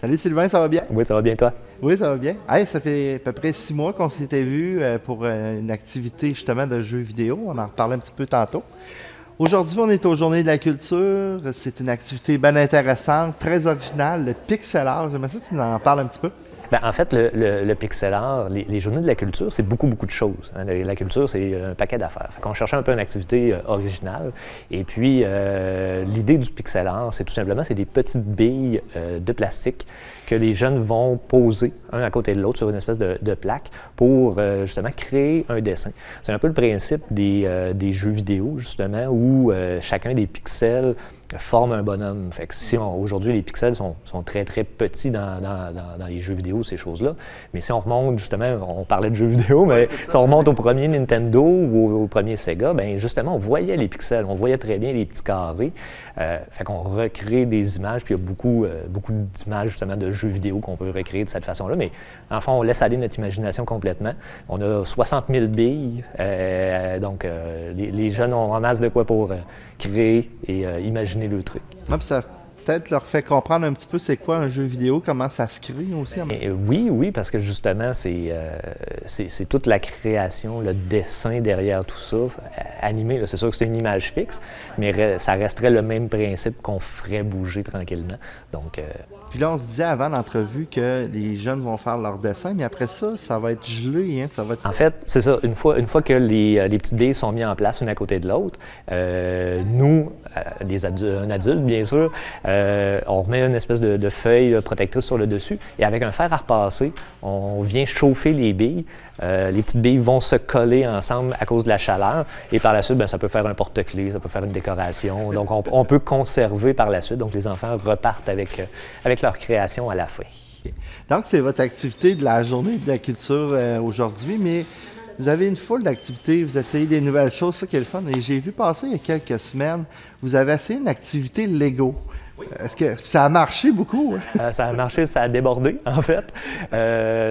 Salut Sylvain, ça va bien? Oui, ça va bien, toi? Oui, ça va bien. Hey, ça fait à peu près 6 mois qu'on s'était vus pour une activité justement de jeux vidéo. On en reparlait un petit peu tantôt. Aujourd'hui, on est aux Journées de la culture. C'est une activité bien intéressante, très originale, le pixel art. J'aimerais ça que tu nous en parles un petit peu. Bien, en fait, le pixel art, les journées de la culture, c'est beaucoup de choses. Hein. La culture, c'est un paquet d'affaires. On cherchait un peu une activité originale. Et puis, l'idée du pixel art, c'est tout simplement, c'est des petites billes de plastique que les jeunes vont poser un à côté de l'autre sur une espèce de plaque pour justement créer un dessin. C'est un peu le principe des jeux vidéo, justement, où chacun des pixels forme un bonhomme. Fait que si aujourd'hui, les pixels sont très petits dans les jeux vidéo, ces choses-là. Mais si on remonte, justement, on parlait de jeux vidéo, mais si on remonte au premier Nintendo ou au premier Sega, bien justement, on voyait les pixels, on voyait très bien les petits carrés. Fait qu'on recrée des images, puis il y a beaucoup d'images, justement, de jeux vidéo qu'on peut recréer de cette façon-là. Mais en fait, on laisse aller notre imagination complètement. On a 60 000 billes, donc les jeunes ont en masse de quoi pour créer et imaginer le truc. Ah, puis ça peut-être leur fait comprendre un petit peu c'est quoi un jeu vidéo, comment ça se crée aussi. Oui, parce que justement, c'est toute la création, le dessin derrière tout ça, animé. C'est sûr que c'est une image fixe, mais ça resterait le même principe qu'on ferait bouger tranquillement. Donc, Puis là, on se disait avant l'entrevue que les jeunes vont faire leur dessin, mais après ça, ça va être gelé, hein, ça va être... En fait, c'est ça. Une fois que les petites billes sont mises en place une à côté de l'autre, nous, un adulte, bien sûr, on remet une espèce de feuille protectrice sur le dessus et avec un fer à repasser, on vient chauffer les billes. Les petites billes vont se coller ensemble à cause de la chaleur et par la suite, bien, ça peut faire un porte-clés, ça peut faire une décoration. Donc, on peut conserver par la suite. Donc, les enfants repartent avec leur création à la fin. Okay. Donc, c'est votre activité de la Journée de la culture aujourd'hui, mais vous avez une foule d'activités, vous essayez des nouvelles choses, ça qui est le fun. Et j'ai vu passer il y a quelques semaines, vous avez essayé une activité Lego. Est-ce que ça a marché beaucoup? Ça a marché, ça a débordé, en fait.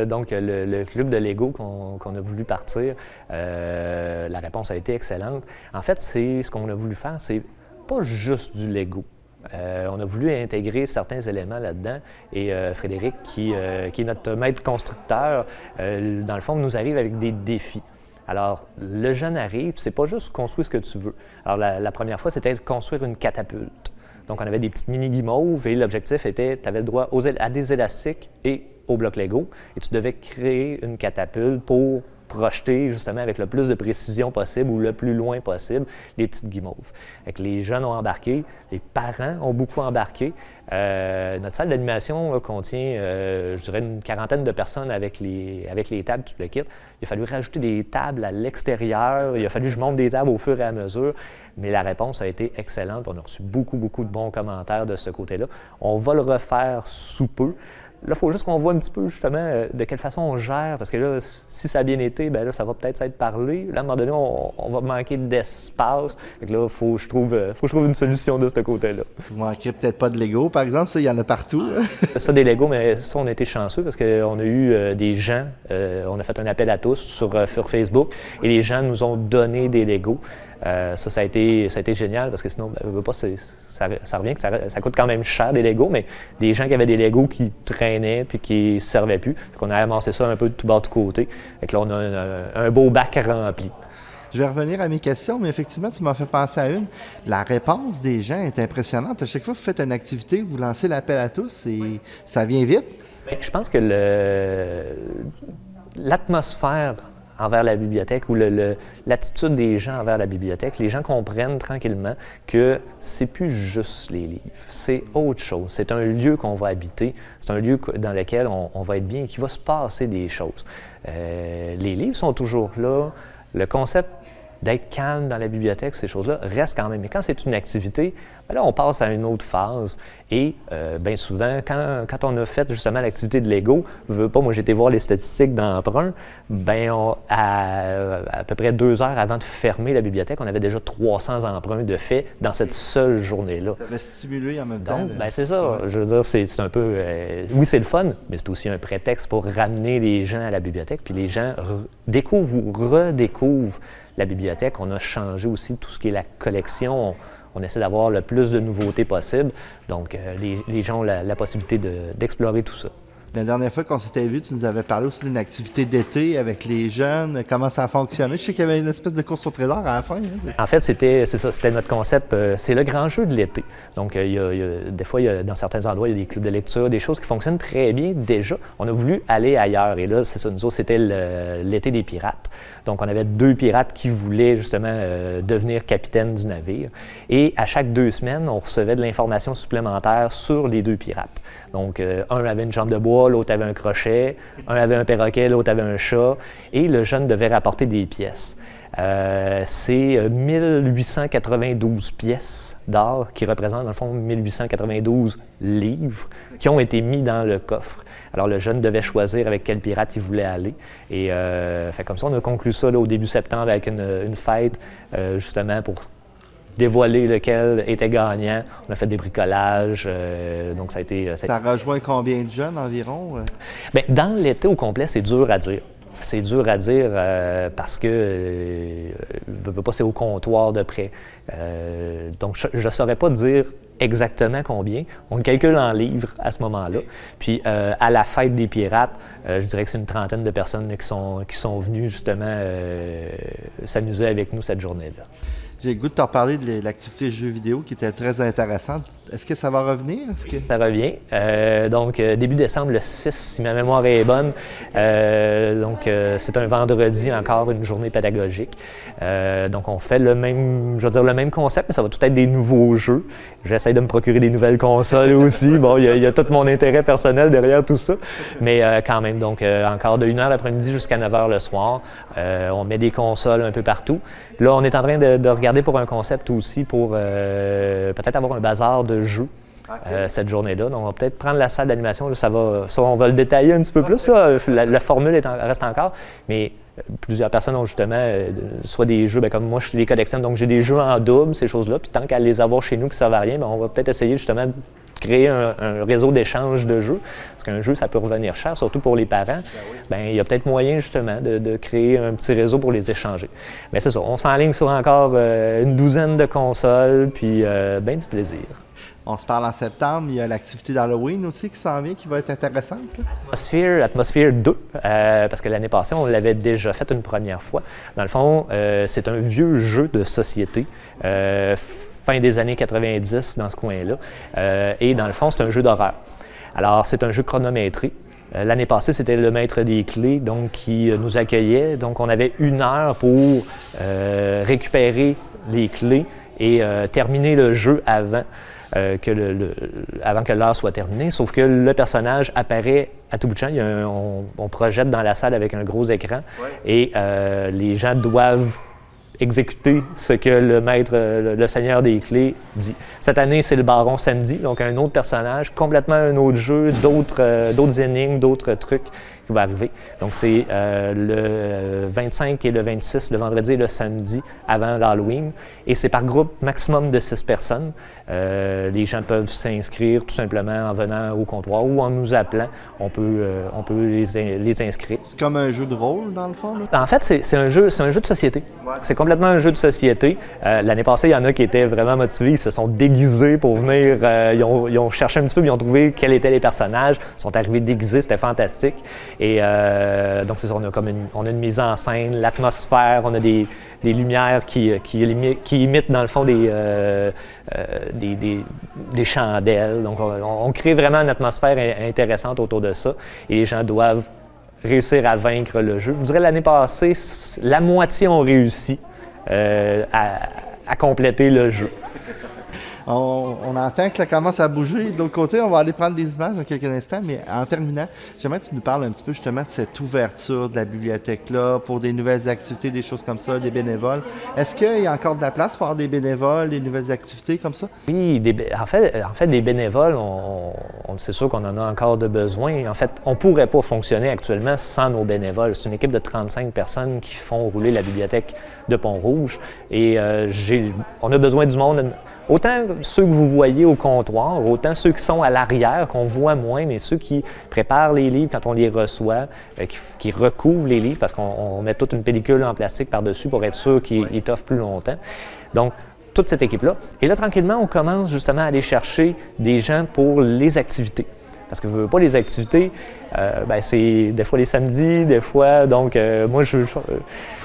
Donc, le club de Lego qu'on a voulu partir, la réponse a été excellente. En fait, ce qu'on a voulu faire, c'est pas juste du Lego. On a voulu intégrer certains éléments là-dedans et Frédéric, qui est notre maître constructeur, dans le fond, nous arrive avec des défis. Alors, le jeune arrive, c'est pas juste construire ce que tu veux. Alors, la première fois, c'était de construire une catapulte. Donc, on avait des petites mini-guimauves et l'objectif était, tu avais le droit à des élastiques et au bloc Lego et tu devais créer une catapulte pour projeter justement avec le plus de précision possible ou le plus loin possible les petites guimauves. Avec les jeunes ont embarqué, les parents ont beaucoup embarqué. Notre salle d'animation contient, je dirais, une quarantaine de personnes avec les tables, tout le kit. Il a fallu rajouter des tables à l'extérieur. Il a fallu que je monte des tables au fur et à mesure. Mais la réponse a été excellente. On a reçu beaucoup de bons commentaires de ce côté-là. On va le refaire sous peu. Là, il faut juste qu'on voit un petit peu, justement, de quelle façon on gère, parce que là, si ça a bien été, bien là, ça va peut-être être parlé. Là, à un moment donné, on va manquer d'espace. Fait que là, il faut que je trouve une solution de ce côté-là. Vous manquerez peut-être pas de Lego, par exemple, ça, il y en a partout. Ça, des Lego, mais ça, on a été chanceux parce qu'on a eu des gens, on a fait un appel à tous sur Facebook, et les gens nous ont donné des Lego. Ça a été génial parce que sinon, ça revient que ça coûte quand même cher des Legos, mais des gens qui avaient des Legos qui traînaient puis qui ne servaient plus. Fait qu'on a amassé ça un peu de tout bord de côté. Fait que là, on a un beau bac rempli. Je vais revenir à mes questions, mais effectivement, tu m'as fait penser à une. La réponse des gens est impressionnante. À chaque fois que vous faites une activité, vous lancez l'appel à tous et ça vient vite. Bien, je pense que l'atmosphère envers la bibliothèque ou l'attitude des gens envers la bibliothèque, les gens comprennent tranquillement que c'est plus juste les livres, c'est autre chose. C'est un lieu qu'on va habiter, c'est un lieu dans lequel on va être bien et qu'il va se passer des choses. Les livres sont toujours là, le concept d'être calme dans la bibliothèque, ces choses-là, restent quand même. Mais quand c'est une activité, bien là, on passe à une autre phase. Et bien souvent, quand on a fait justement l'activité de Lego, je veux pas, moi j'ai été voir les statistiques d'emprunt, bien à peu près 2 heures avant de fermer la bibliothèque, on avait déjà 300 emprunts de fait dans cette seule journée-là. Ça va stimuler en même temps. Donc, bien c'est ça. Je veux dire, c'est un peu... oui, c'est le fun, mais c'est aussi un prétexte pour ramener les gens à la bibliothèque. Puis les gens découvrent ou redécouvrent la bibliothèque. On a changé aussi tout ce qui est la collection. on essaie d'avoir le plus de nouveautés possible. Donc, les gens ont la possibilité d'explorer tout ça. La dernière fois qu'on s'était vu, tu nous avais parlé aussi d'une activité d'été avec les jeunes, comment ça a fonctionné. Je sais qu'il y avait une espèce de course au trésor à la fin. Hein, en fait, c'était notre concept, c'est le grand jeu de l'été. Donc, des fois, dans certains endroits, il y a des clubs de lecture, des choses qui fonctionnent très bien déjà. On a voulu aller ailleurs et là, c'est ça, nous autres, c'était l'été des pirates. Donc, on avait 2 pirates qui voulaient justement devenir capitaine du navire. Et à chaque 2 semaines, on recevait de l'information supplémentaire sur les 2 pirates. Donc, un avait une jambe de bois, l'autre avait un crochet, un avait un perroquet, l'autre avait un chat, et le jeune devait rapporter des pièces. C'est 1892 pièces d'or qui représentent, dans le fond, 1892 livres qui ont été mis dans le coffre. Alors, le jeune devait choisir avec quel pirate il voulait aller. Et fait comme ça, on a conclu ça là, au début septembre avec une fête, justement, pour dévoiler lequel était gagnant. On a fait des bricolages, donc ça a été... Ça rejoint combien de jeunes environ? Bien, dans l'été au complet, c'est dur à dire. C'est dur à dire parce que c'est au comptoir de près. Donc, je ne saurais pas dire exactement combien. On le calcule en livres à ce moment-là. Puis, à la fête des pirates, je dirais que c'est une trentaine de personnes qui sont venues justement s'amuser avec nous cette journée-là. J'ai le goût de te reparler de l'activité jeux vidéo qui était très intéressante. Est-ce que ça va revenir? Ça revient. Donc, début décembre, le 6, si ma mémoire est bonne. C'est un vendredi, encore une journée pédagogique. Donc, on fait le même concept, mais ça va tout être des nouveaux jeux. J'essaie de me procurer des nouvelles consoles aussi. Bon, il y a tout mon intérêt personnel derrière tout ça. Mais quand même, donc, encore de 1h l'après-midi jusqu'à 9h le soir. On met des consoles un peu partout. Là, on est en train de regarder pour un concept aussi pour peut-être avoir un bazar de jeux cette journée-là. Donc, on va peut-être prendre la salle d'animation. Ça, on va le détailler un petit peu plus. Là. La formule reste encore, mais plusieurs personnes ont justement soit des jeux, comme moi, je les collectionne, donc j'ai des jeux en double, ces choses-là. Puis tant qu'à les avoir chez nous qui ne servent à rien, on va peut-être essayer justement de créer un réseau d'échange de jeux. Parce qu'un jeu, ça peut revenir cher, surtout pour les parents. Bien, il y a peut-être moyen justement de créer un petit réseau pour les échanger. Mais c'est ça, on s'enligne sur encore une douzaine de consoles, puis bien du plaisir. On se parle en septembre, il y a l'activité d'Halloween aussi qui s'en vient, qui va être intéressante. Atmosphère 2, parce que l'année passée, on l'avait déjà fait une première fois. Dans le fond, c'est un vieux jeu de société, fin des années 90 dans ce coin-là. Et dans le fond, c'est un jeu d'horreur. Alors, c'est un jeu chronométré. L'année passée, c'était le maître des clés donc, qui nous accueillait. Donc, on avait 1 heure pour récupérer les clés et terminer le jeu avant que l'heure soit terminée, sauf que le personnage apparaît à tout bout de champ. On projette dans la salle avec un gros écran et les gens doivent exécuter ce que le maître, le seigneur des clés dit. Cette année, c'est le baron samedi, donc un autre personnage, complètement un autre jeu, d'autres énigmes, d'autres trucs qui vont arriver. Donc c'est le 25 et le 26, le vendredi et le samedi avant l'Halloween. Et c'est par groupe maximum de 6 personnes. Les gens peuvent s'inscrire tout simplement en venant au comptoir ou en nous appelant. On peut les inscrire. C'est comme un jeu de rôle, dans le fond? Là? En fait, c'est un jeu de société. Ouais. C'est complètement un jeu de société. L'année passée, il y en a qui étaient vraiment motivés. Ils se sont déguisés pour venir. Ils ont cherché un petit peu, ils ont trouvé quels étaient les personnages. Ils sont arrivés déguisés, c'était fantastique. Et donc, c'est ça, on a une mise en scène, l'atmosphère, on a des lumières qui imitent dans le fond des chandelles. Donc, on crée vraiment une atmosphère intéressante autour de ça. Et les gens doivent réussir à vaincre le jeu. Je vous dirais, l'année passée, la moitié ont réussi à compléter le jeu. On entend que ça commence à bouger. De l'autre côté, on va aller prendre des images dans quelques instants, mais en terminant, j'aimerais que tu nous parles un petit peu justement de cette ouverture de la bibliothèque-là pour des nouvelles activités, des choses comme ça, des bénévoles. Est-ce qu'il y a encore de la place pour avoir des bénévoles, des nouvelles activités comme ça? Oui, en fait, des bénévoles, c'est sûr qu'on en a encore de besoin. En fait, on ne pourrait pas fonctionner actuellement sans nos bénévoles. C'est une équipe de 35 personnes qui font rouler la bibliothèque de Pont-Rouge et on a besoin du monde. Autant ceux que vous voyez au comptoir, autant ceux qui sont à l'arrière, qu'on voit moins, mais ceux qui préparent les livres quand on les reçoit, qui recouvrent les livres, parce qu'on met toute une pellicule en plastique par-dessus pour être sûr qu'ils étoffent plus longtemps. Donc, toute cette équipe-là. Et là, tranquillement, on commence justement à aller chercher des gens pour les activités. Parce que veux pas les activités, c'est des fois les samedis, des fois, donc moi,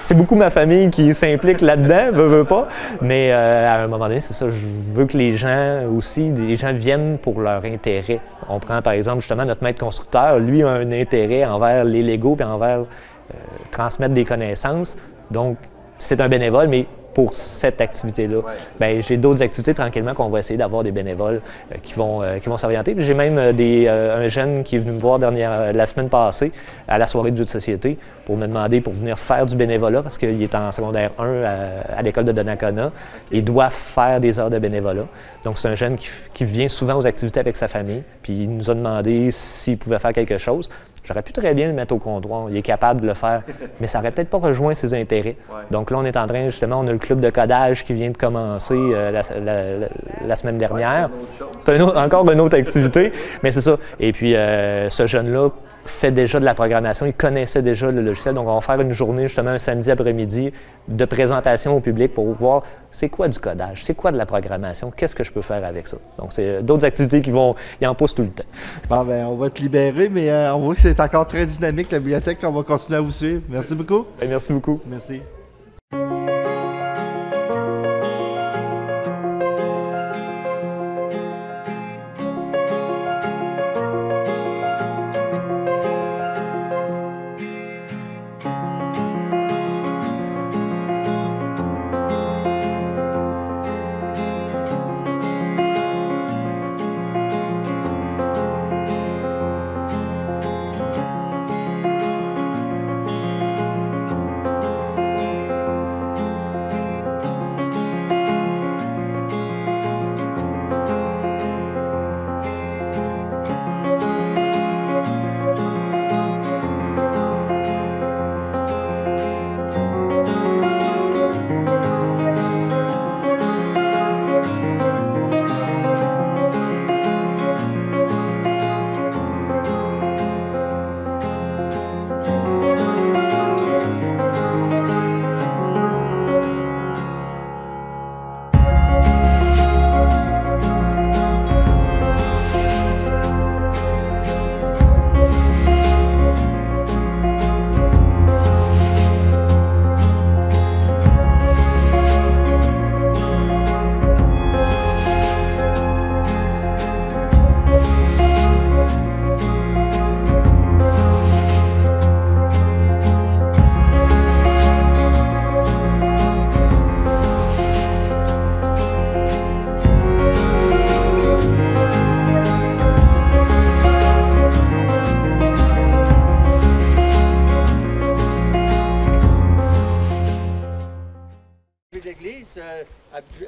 c'est beaucoup ma famille qui s'implique là-dedans, veux pas. Mais à un moment donné, c'est ça, je veux que les gens aussi, les gens viennent pour leur intérêt. On prend par exemple justement notre maître constructeur, lui a un intérêt envers les Legos et envers transmettre des connaissances. Donc, c'est un bénévole, mais pour cette activité-là. Ouais, j'ai d'autres activités tranquillement qu'on va essayer d'avoir des bénévoles qui vont s'orienter. J'ai même un jeune qui est venu me voir la semaine passée à la soirée de jeux de société pour me demander pour venir faire du bénévolat parce qu'il est en secondaire 1 à l'école de Donnacona et doit faire des heures de bénévolat. Donc, c'est un jeune qui vient souvent aux activités avec sa famille, puis il nous a demandé s'il pouvait faire quelque chose. J'aurais pu très bien le mettre au comptoir, il est capable de le faire, mais ça n'aurait peut-être pas rejoint ses intérêts. Ouais. Donc là, on est en train, justement, on a le club de codage qui vient de commencer la semaine dernière. C'est encore une autre activité, mais c'est ça. Et puis, ce jeune-là fait déjà de la programmation, il connaissait déjà le logiciel. Donc, on va faire une journée, justement, un samedi après-midi de présentation au public pour voir c'est quoi du codage, c'est quoi de la programmation, qu'est-ce que je peux faire avec ça. Donc, c'est d'autres activités qui en poussent tout le temps. Bon, on va te libérer, mais on voit que c'est encore très dynamique, la bibliothèque. On va continuer à vous suivre. Merci beaucoup. Merci beaucoup. Merci.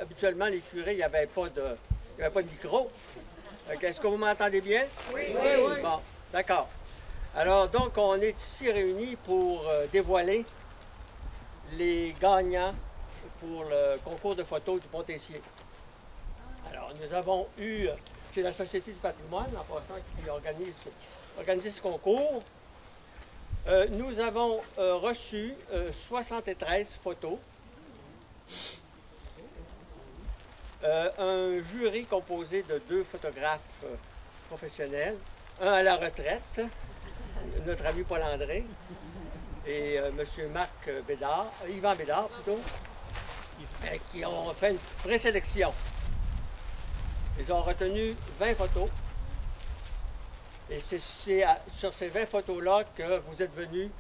Habituellement, les curés, il n'y avait pas de micro. Est-ce que vous m'entendez bien? Oui. Oui. Bon, d'accord. Alors, donc, on est ici réunis pour dévoiler les gagnants pour le concours de photos du Pont-Tessier. Alors, nous avons eu, c'est la Société du patrimoine, en passant, qui organise ce concours. Nous avons reçu 73 photos. Un jury composé de 2 photographes professionnels, un à la retraite, notre ami Paul André, et M. Marc Bédard, Yvan Bédard plutôt, qui ont fait une présélection. Ils ont retenu 20 photos, et c'est sur ces 20 photos-là que vous êtes venus,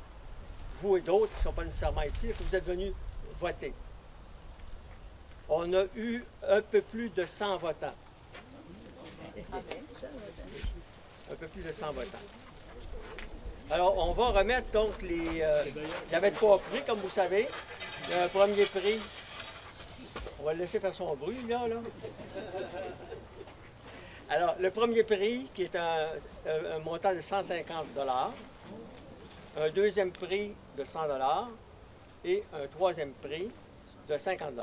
vous et d'autres qui ne sont pas nécessairement ici, que vous êtes venus voter. On a eu un peu plus de 100 votants. Un peu plus de 100 votants. Alors, on va remettre donc les... il y avait 3 prix, comme vous savez. Il y a un premier prix. On va le laisser faire son bruit, là. Alors, le premier prix, qui est un montant de 150 $. Un deuxième prix de 100 $ et un troisième prix de 50 $.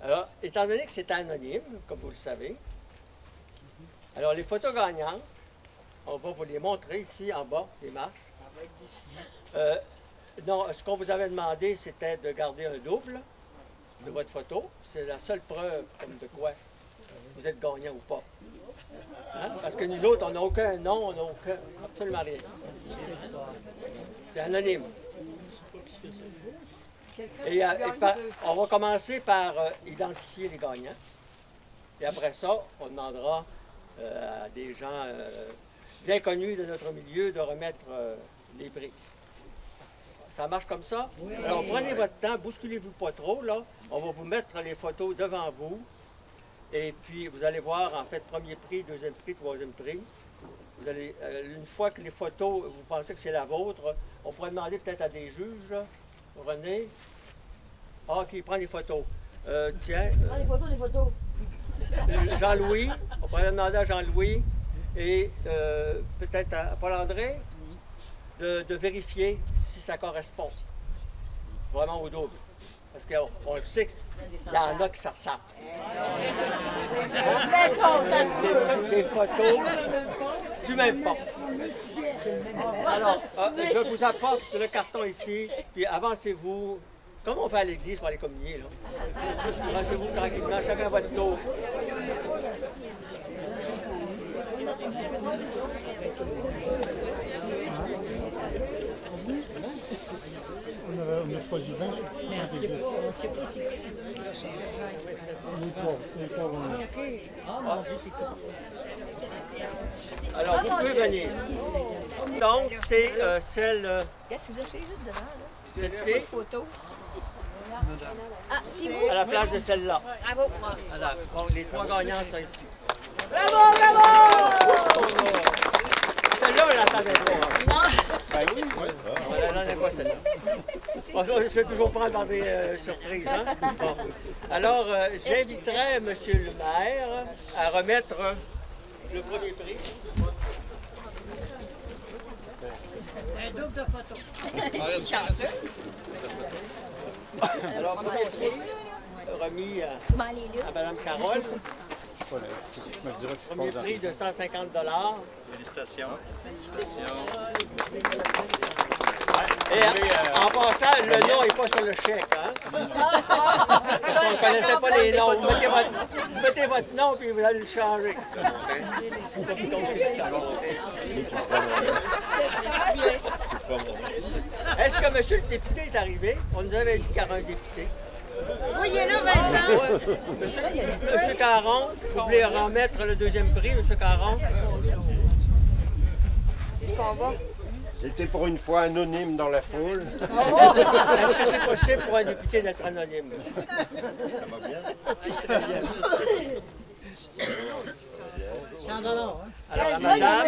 Alors, étant donné que c'est anonyme, comme vous le savez, alors les photos gagnantes, on va vous les montrer ici en bas des marches. Non, ce qu'on vous avait demandé, c'était de garder un double. de votre photo. C'est la seule preuve comme de quoi vous êtes gagnant ou pas. Hein? Parce que nous autres, on n'a aucun nom, on n'a aucun, absolument rien. C'est anonyme. On va commencer par identifier les gagnants. Et après ça, on demandera à des gens bien connus de notre milieu de remettre les prix. Ça marche comme ça? Alors, prenez votre temps, bousculez-vous pas trop, là. On va vous mettre les photos devant vous. Et puis, vous allez voir, en fait, premier prix, deuxième prix, troisième prix. Vous allez, une fois que les photos, vous pensez que c'est la vôtre, on pourrait demander peut-être à des juges, là. René. Ah, OK, prend les photos. Tiens. Prends des photos, des photos. Jean-Louis, on pourrait demander à Jean-Louis et peut-être à Paul-André de vérifier si ça correspond vraiment au double. Parce qu'on le sait qu'il y en a qui se ressemblent. Mettons, ça se peut. C'est toutes des photos du même pas. Alors, je vous apporte le carton ici, puis avancez-vous. Comme on fait à l'église pour aller communier, là. Avancez-vous tranquillement, chacun votre tour. On a choisi 20 sur 70. Alors, vous pouvez venir. Donc, c'est celle... Qu'est-ce que vous essayez juste devant, là? Celle-ci, Photo. Ah, si vous. à la place de celle-là. Bravo. Alors, bon, les trois gagnantes sont ici. Bravo, bravo! Celle-là, on l'attendait pas. Hein? Ben oui. On l'attendait pas, celle-là. On se fait toujours prendre dans des surprises. Hein? Bon. Alors, j'inviterais M. le maire à remettre le premier prix. Un double de photos. Alors, premier prix remis à Mme Carole. Premier prix de 150 $. Félicitations. Et en passant, le nom n'est pas sur le chèque. Hein? Parce qu'on ne connaissait pas les noms. Vous mettez votre nom puis vous allez le changer. C'est pas plus compliqué que ça. Est-ce que M. le député est arrivé? On nous avait dit qu'il y avait un député. Oui, il est là, Vincent. Ouais. Monsieur Caron, vous voulez remettre le deuxième prix, M. Caron? C'était pour une fois anonyme dans la foule. Est-ce que c'est possible pour un député d'être anonyme? Ça va bien. 100 $. Hein? Alors, la madame...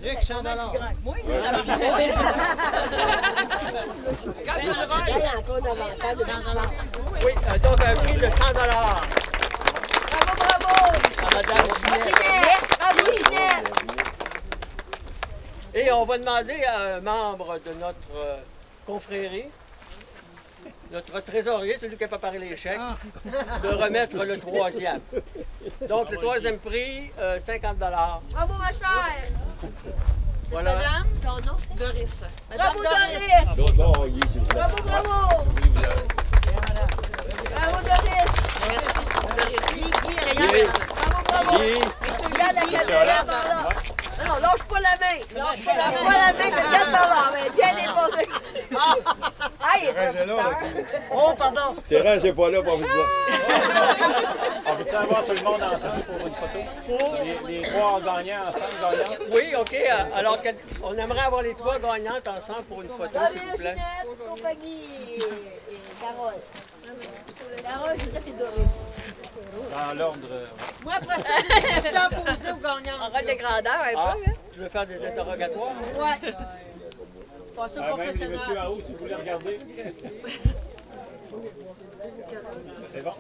Luc, 100 $. Oui, Oui, donc un prix de 100 $. bravo! À madame Ginette. Bravo, Ginette! Et on va demander à un membre de notre confrérie, notre trésorier, celui qui a préparé les chèques, de remettre le troisième. Donc, le troisième prix, 50 $. Bravo, ma chère! Voilà. Madame, ton nom? Doris. Bravo, Doris! Non, Guy, s'il vous plaît. Bravo, bravo! Bravo, Doris! Guy. Bravo! Guy. Regarde la caméra par là. Non, lâche pas la main. Lâche pas la main, regarde par là. Mais tiens, les posés. Ah, il est pas Oh, pardon. Thérèse n'est pas là pour vous ça. On peut-tu avoir tout le monde ensemble pour une photo? Les trois gagnants ensemble, gagnantes? Oui, OK. Alors, on aimerait avoir les trois gagnantes ensemble pour une photo, s'il vous plaît. Ginette, compagnie et Carole. Carole, Ginette et Doris. Dans l'ordre. Moi, après ça, j'ai des questions à poser aux gagnants. En rôle de grandeur, un Ah, peu. Hein? tu veux faire des interrogatoires? Ouais. Passez au Même les professionnel. messieurs en haut, si vous voulez regarder. C'est bon?